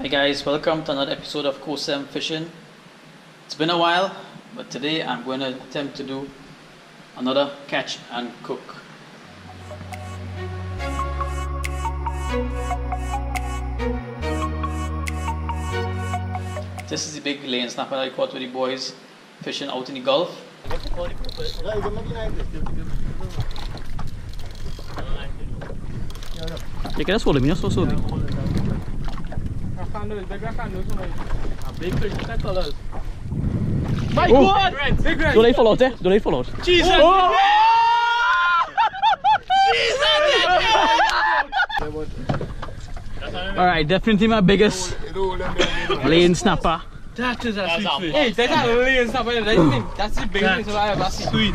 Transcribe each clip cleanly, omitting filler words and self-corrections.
Hi guys, welcome to another episode of Kosem Fishing. It's been a while, but today I'm going to attempt to do another catch and cook. This is the big lane snapper that I caught with the boys fishing out in the Gulf. You can swallow me, you're so sorry. Big fish, what colors? My God! Big red! Don't let it fall out, eh? Don't let it fall out. Jesus! Oh! Jesus! Alright, definitely my biggest lane snapper. That is a sweet fish. Hey, that's a lane snapper. That's the biggest fish I've ever seen. Sweet.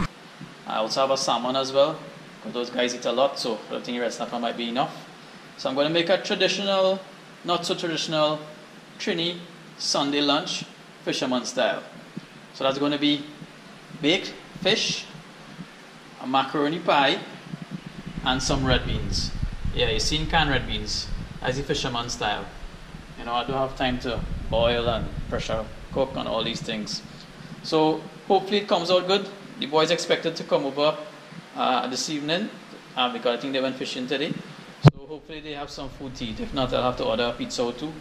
I also have a salmon as well, because those guys eat a lot, so I think red snapper might be enough. So I'm going to make a traditional, not so traditional, Trini Sunday lunch, fisherman style. So that's going to be baked fish, a macaroni pie, and some red beans. Yeah, you've seen canned red beans, as the fisherman style. You know, I don't have time to boil and pressure cook and all these things. So hopefully it comes out good. The boys expected to come over this evening because I think they went fishing today. So hopefully they have some food to eat. If not, I'll have to order a pizza or two.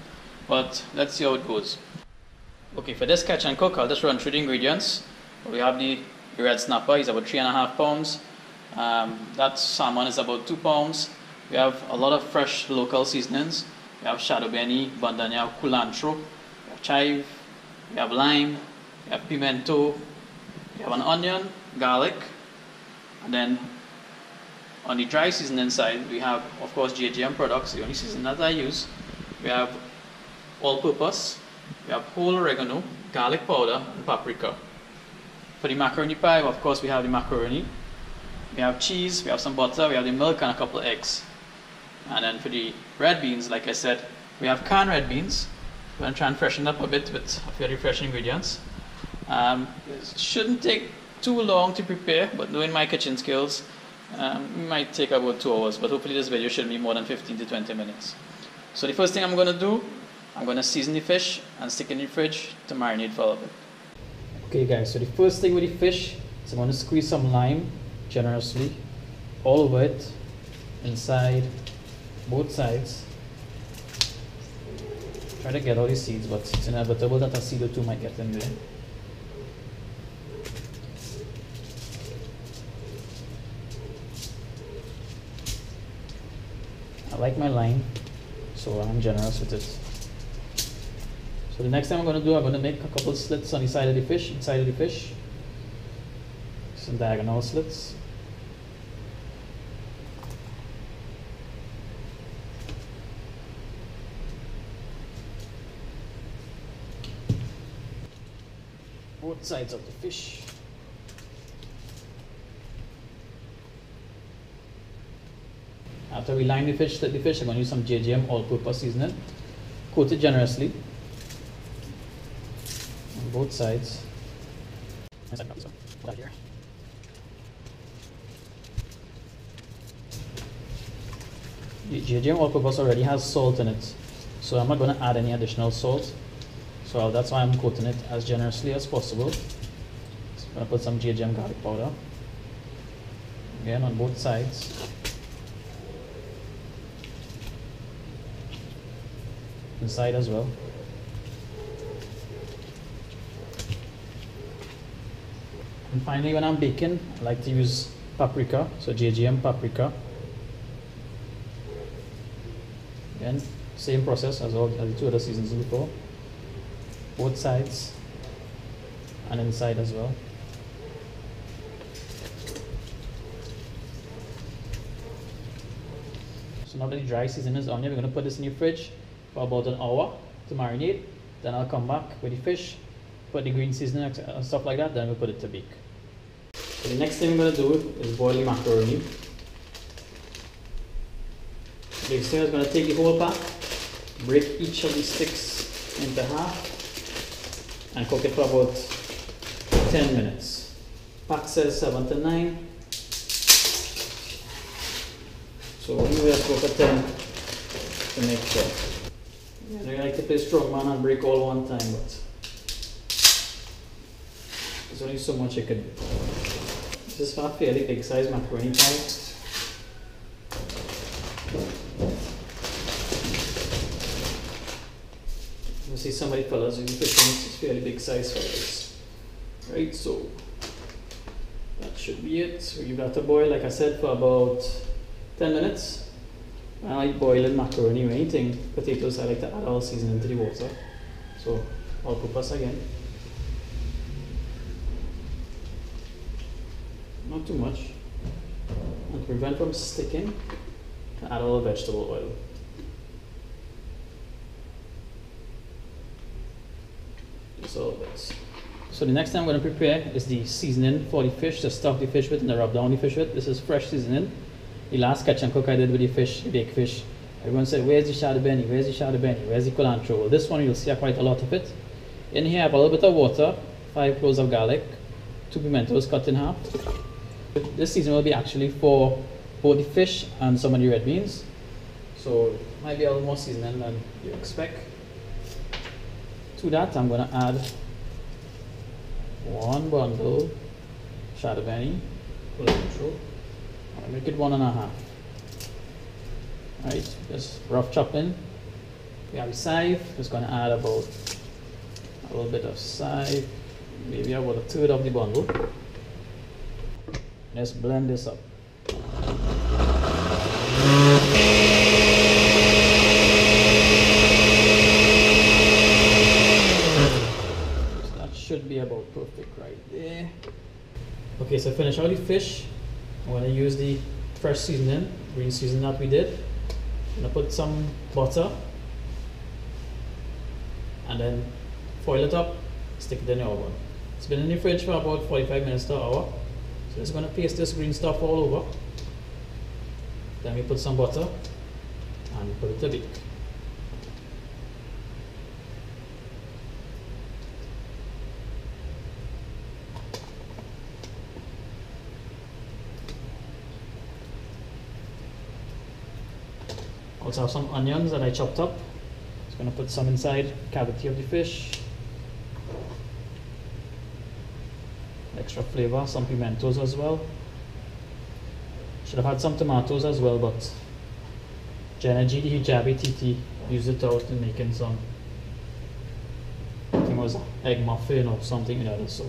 But let's see how it goes. Okay, for this catch and cook, I'll just run through the ingredients. We have the red snapper, he's about 3.5 pounds. That salmon is about 2 pounds. We have a lot of fresh local seasonings. We have shadow benny, bandania, culantro, we have chive, we have lime, we have pimento, we have an onion, garlic, and then on the dry seasoning side, we have, of course, JGM products, the only seasoning that I use. We have all-purpose, we have whole oregano, garlic powder, and paprika. For the macaroni pie, of course, we have the macaroni, we have cheese, we have some butter, we have the milk, and a couple of eggs. And then for the red beans, like I said, we have canned red beans. We're going to try and freshen up a bit with a few fresh ingredients. It shouldn't take too long to prepare, but knowing my kitchen skills, it might take about 2 hours, but hopefully this video shouldn't be more than 15 to 20 minutes. So the first thing I'm going to do, I'm going to season the fish and stick it in the fridge to marinate for a little bit. Okay guys, so the first thing with the fish is I'm going to squeeze some lime generously all over it, inside, both sides. Try to get all the seeds, but it's inevitable that a seed or two might get in there. I like my lime, so I'm generous with it. So the next thing I'm going to do, I'm going to make a couple slits on the side of the fish, inside of the fish. Some diagonal slits. Both sides of the fish. After we line the fish, slit the fish, I'm going to use some JGM all-purpose seasoning. Coat it generously on both sides. The JGM all-purpose already has salt in it, so I'm not going to add any additional salt. So that's why I'm coating it as generously as possible. So I'm going to put some JGM garlic powder again on both sides. Inside as well. And finally, when I'm baking, I like to use paprika, so JGM paprika. Again, same process as the two other seasons before. Both sides and inside as well. So now that the dry season is on here, we're going to put this in your fridge for about an hour to marinate. Then I'll come back with the fish, put the green seasoning and stuff like that, then we'll put it to bake. So the next thing we're going to do is boil the macaroni. The thing is going to take the whole pack, break each of the sticks into half, and cook it for about 10 minutes. Pack says 7 to 9. So anyway, let's go for 10 to make sure. Yeah, I like to play strongman and break all one time, but there's only so much I could do. This is for a fairly big size macaroni pie. You see somebody fellas using Fisherman, it's fairly big size fellas. Right, so that should be it. So you got to boil, like I said, for about 10 minutes. I like boiling macaroni or anything. Potatoes, I like to add all seasoning to the water. So all purpose again. Not too much. And to prevent from sticking, add all the vegetable oil. Just all bits. So the next thing I'm going to prepare is the seasoning for the fish to stuff the fish with and to rub down the fish with. This is fresh seasoning. The last catch and cook I did with the fish, the baked fish, everyone said, where's the shad benny, where's the shad benny, where's the cilantro? Well, this one you'll see quite a lot of it. In here I have a little bit of water, 5 cloves of garlic, 2 pimentos cut in half. This seasoning will be actually for both the fish and some of the red beans. So it might be a little more seasoning than you expect. To that I'm going to add 1 bundle shad benny, cilantro. I'll make it 1.5. Right, just rough chopping. We have the scythe, just going to add about a little bit of scythe, maybe about 1/3 of the bundle. Let's blend this up. So that should be about perfect right there. Okay, so finish all the fish. I'm going to use the fresh seasoning, green seasoning that we did. I'm going to put some butter and then foil it up, stick it in the oven. It's been in the fridge for about 45 minutes to an hour. So just going to paste this green stuff all over. Then we put some butter and put it to bake. Also have some onions that I chopped up. Just going to put some inside the cavity of the fish. Extra flavor, some pimentos as well. Should have had some tomatoes as well, but Jenna G, the hijabi TT, used it out in making some, I think it was egg muffin or something like that. So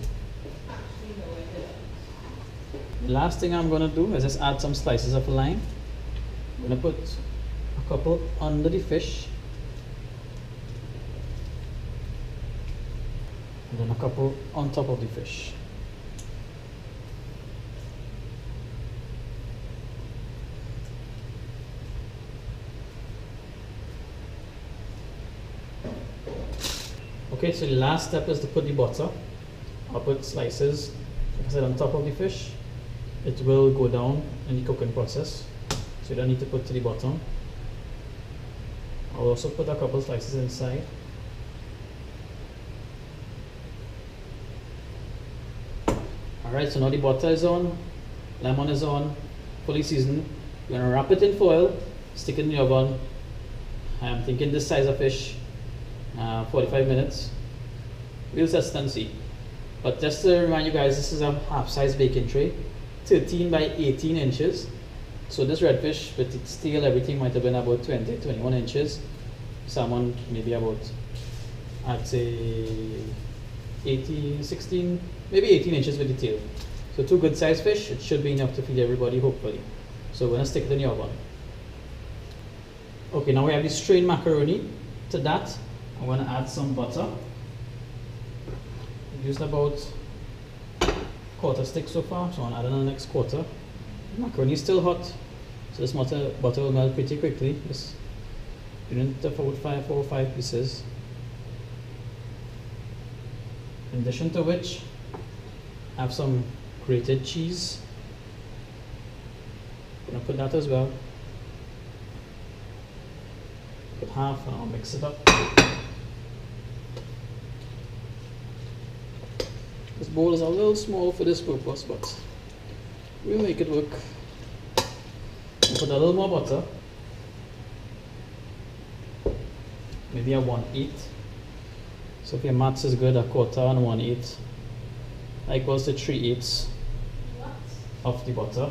the last thing I'm going to do is just add some slices of lime. I'm going to put a couple under the fish and then a couple on top of the fish. Okay, so the last step is to put the butter. I'll put slices, like I said, on top of the fish. It will go down in the cooking process, so you don't need to put to the bottom. I'll also put a couple slices inside. Alright, so now the butter is on, lemon is on, fully seasoned. We're going to wrap it in foil, stick it in the oven. I'm thinking this size of fish, 45 minutes. We'll test and see. But just to remind you guys, this is a half-size baking tray, 13 by 18 inches. So this redfish with its tail, everything might have been about 20, 21 inches. Salmon maybe about, I'd say 18, 16, maybe 18 inches with the tail. So 2 good sized fish, it should be enough to feed everybody hopefully. So we're going to stick it in the oven. Okay, now we have the strained macaroni. To that, I'm going to add some butter. I've used about 1/4 stick so far, so I'm adding the next 1/4. Macaroni is still hot, so this butter will melt pretty quickly. Just doing it for 4 or 5 pieces. In addition to which, I have some grated cheese. I'm going to put that as well. Put half and I'll mix it up. This bowl is a little small for this purpose, but we'll make it work. I'll put a little more butter. maybe a 1/8. So if your maths is good, a quarter and 1/8 equals to 3/8 of the butter.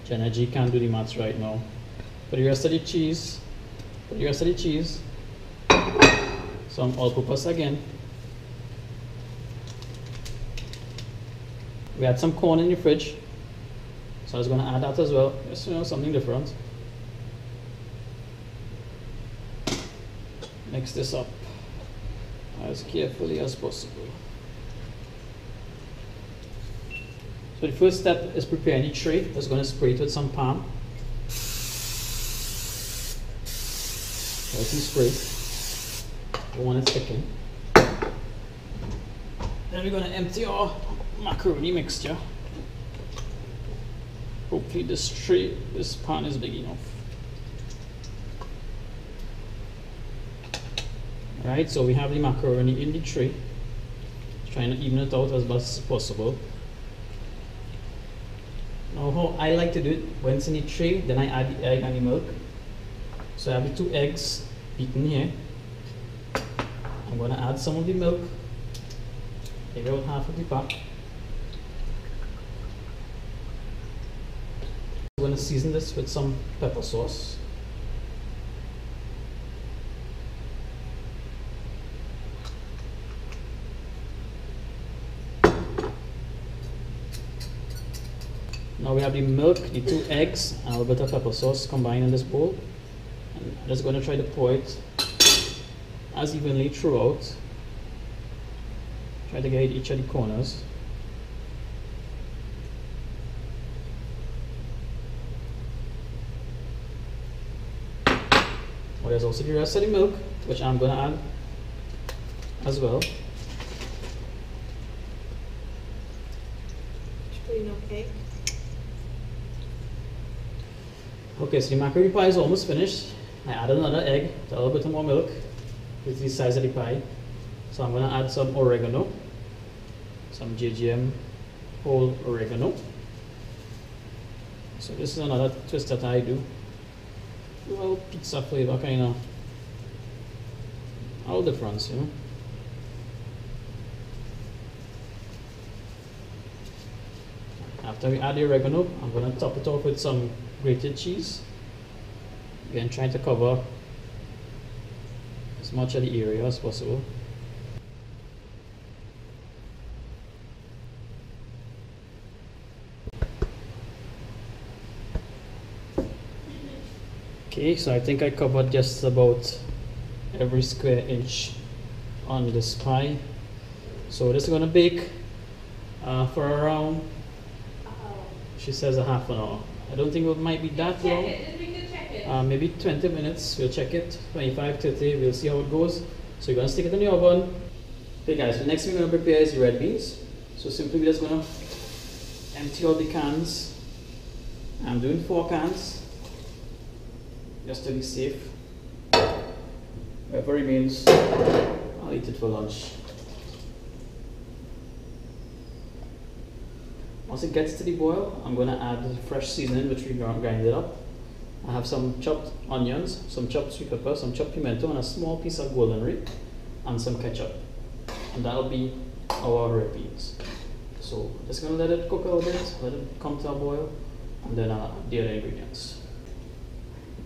Jenna G can't do the maths right now. For the rest of the cheese, some all-purpose again. We had some corn in the fridge, so I was going to add that as well. Just something different. Mix this up as carefully as possible. So the first step is preparing the tray. I'm just going to spray it with some palm. Let me spray. I want it thicken. Then we're going to empty our macaroni mixture. Hopefully this pan is big enough. Alright, so we have the macaroni in the tray. Trying to even it out as best as possible. Now how I like to do it, when it's in the tray, then I add the egg and the milk. So I have the 2 eggs beaten here. I'm going to add some of the milk, maybe about half of the pack. I'm going to season this with some pepper sauce. Now we have the milk, the 2 eggs, and a little bit of pepper sauce combined in this bowl. And I'm just going to try to pour it as evenly throughout. Try to get each of the corners. Well, there's also the rest of the milk, which I'm going to add as well. Okay. Okay, so the macaroni pie is almost finished. I added another egg, a little bit more milk. This is the size of the pie. So I'm going to add some oregano, some JGM whole oregano. So this is another twist that I do. A little pizza flavor, kind of. All difference, you know. After we add the oregano, I'm going to top it off with some grated cheese. Again, trying to cover as much of the area as possible. Okay, so I think I covered just about every square inch on this pie. So this is going to bake for around, she says, a half an hour. I don't think it might be that long. Maybe 20 minutes. We'll check it. 25, 30. We'll see how it goes. So you're going to stick it in the oven. Okay guys, the next thing we're going to prepare is the red beans. So simply we're just going to empty out the cans. I'm doing 4 cans just to be safe. Whatever remains, I'll eat it for lunch. Once it gets to the boil, I'm going to add the fresh seasoning which we grinded up. I have some chopped onions, some chopped sweet pepper, some chopped pimento, and a small piece of golden and some ketchup. And that'll be our red beans. So just going to let it cook a little bit, let it come to a boil, and then I'll add the other ingredients.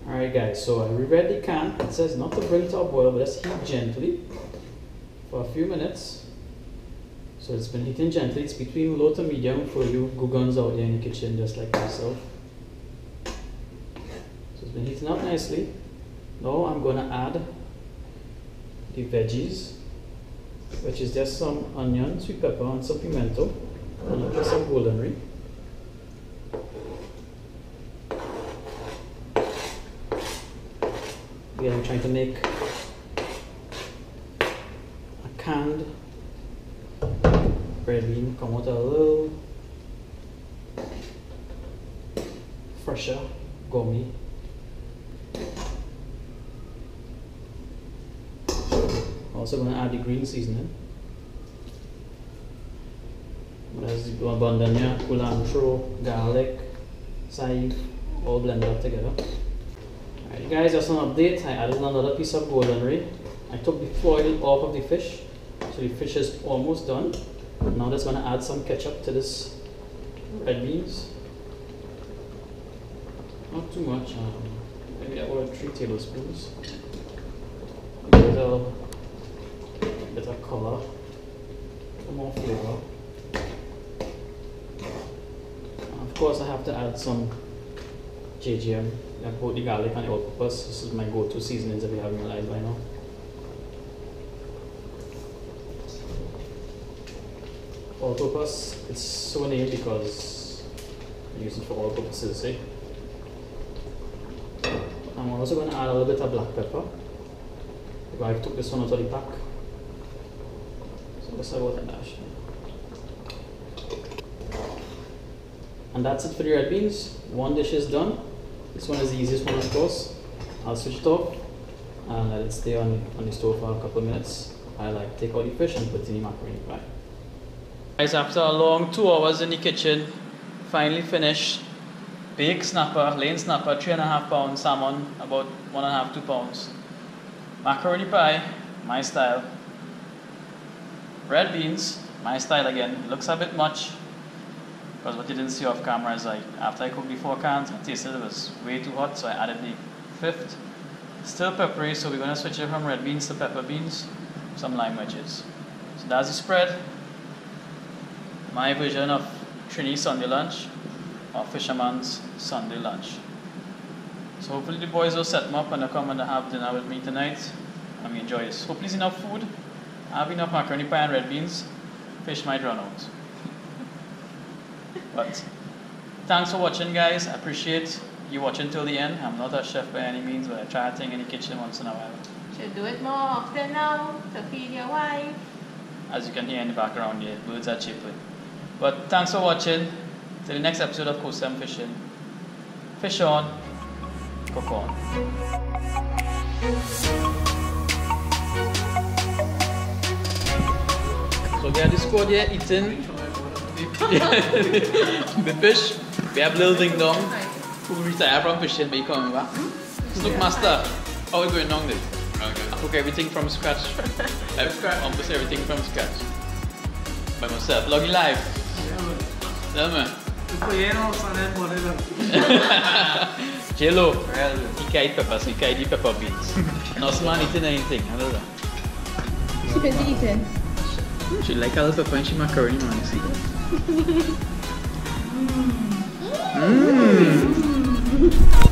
Alright guys, so I reread the can. It says not to bring it to a boil, but just heat gently for a few minutes. So it's been heating gently. It's between low to medium for you googans out there in the kitchen just like myself. So it's been heating up nicely. Now I'm going to add the veggies, which is just some onion, sweet pepper, and some pimento, and just some golden. Again, I'm trying to make a canned red bean come out a little fresher, gummy. Also going to add the green seasoning. There's the bandanya, culantro, garlic, chive, all blended up together. Alright guys, just an update. I added another piece of golden ray. I took the foil off of the fish, so the fish is almost done. Now I'm just going to add some ketchup to this red beans. Not too much, maybe about 3 tablespoons. Give it a bit of color, some more flavor. And of course I have to add some JGM, both the garlic and the all-purpose. This is my go-to seasonings if you haven't realized by now. All-purpose, it's so named because I use it for all purposes, see? I'm also going to add a little bit of black pepper. I took this one out of the pack. So just about a dash. And that's it for the red beans. One dish is done. This one is the easiest one, of course. I'll switch it off and let it stay on the stove for a couple of minutes. I'll take out the fish and put in the macaroni pie. Guys, after a long 2 hours in the kitchen, finally finished. Baked snapper, lane snapper, 3.5 pounds, salmon, about 1.5 to 2 pounds. Macaroni pie, my style. Red beans, my style again. It looks a bit much, because what you didn't see off camera is like, after I cooked the 4 cans, I tasted it was way too hot, so I added the 5th. Still peppery, so we're going to switch it from red beans to pepper beans, some lime wedges. So that's the spread. My version of Trini Sunday Lunch, or Fisherman's Sunday Lunch. So hopefully the boys will set them up and they'll come and have dinner with me tonight and we enjoy this. Hopefully it's enough food. I have enough macaroni pie and red beans. Fish might run out. But thanks for watching, guys. I appreciate you watching till the end. I'm not a chef by any means, but I try a thing in the kitchen once in a while. Should do it more often now to feed your wife. As you can hear in the background here, birds are chirping. But thanks for watching. Till the next episode of Coastal Fishing. Fish on, cook on. So we are this squad here eating the fish. We have little ding dong who retired from fishing but he coming back. So look, master, how are we going down there? Okay. I cook everything from scratch. Almost everything from scratch. By myself. Log in live. Tell me. Jello, he can eat peppers, he can eat pepper beans. No man eating anything, I don't know. She busy eating. She like a little pepper and she macaroni, man, you see that? Mmm.